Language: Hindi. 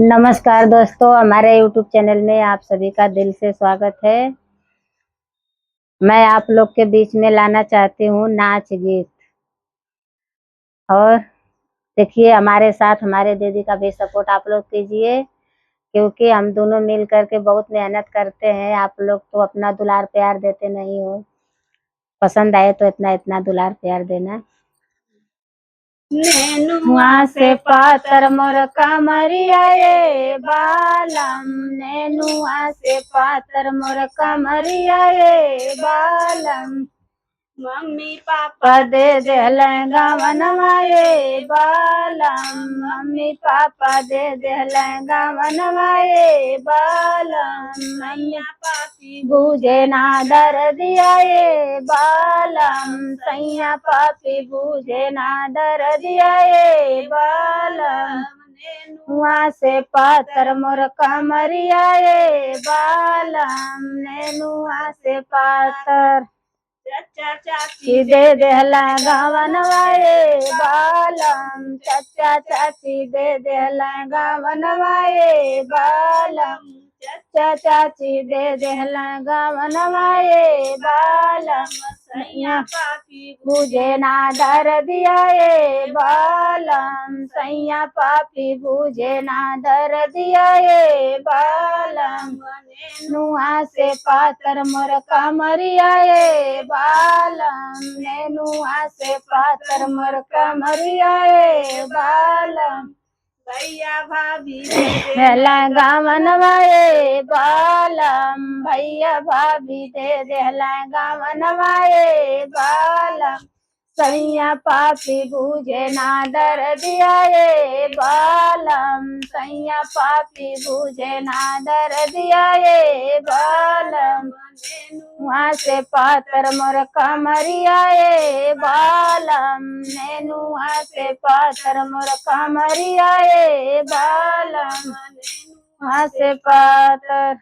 नमस्कार दोस्तों, हमारे YouTube चैनल में आप सभी का दिल से स्वागत है। मैं आप लोग के बीच में लाना चाहती हूँ नाच गीत। और देखिए, हमारे साथ हमारे दीदी का भी सपोर्ट आप लोग कीजिए, क्योंकि हम दोनों मिल करके बहुत मेहनत करते हैं। आप लोग तो अपना दुलार प्यार देते नहीं हो। पसंद आए तो इतना इतना दुलार प्यार देना। नेनुआ से पातर मोर कमरिया ये बालम, नेनुआ से पातर मोर कमरिया ये बालम। मम्मी पापा दे देहलेंगा वनवा ये बालम, मम्मी पापा दे देहलेंगा वनवा ये बालम। मैया पापी बूझे ना दर दिया ये बालम, सैया पापी बूझे ना दर दिया ये बालम। नेनुआ से पातर मोर कमरिया ये बालम, नेनुआ से पातर चचा चाची दे देहला गावनवा ये बालम, चचा चाची दे देहला गावनवा ये बालम, चचा चाची दे देहला गावनवा ये बालम। सैया पापी बूझे ना दर दिया ये बालम, सैया पापी बूझे ना दर दिया ये बालम। नेनुआ से पातर मोर कमरिया ये बालम, नेनुआ से पातर मोर कमरिया ये बालम। भैया भाभी देहला गावनवा ये बालम, भैया भाभी दे देहला गावनवा ये बालम। सैया पापी बूझे ना दर दिया ये बालम, सैया पापी बूझे ना दर दिया ये बालम। वहाँ से पातर मोर कमरिया ये बालम, नेनुआ से पातर मोर कमरिया ये बालम। वहाँ से पातर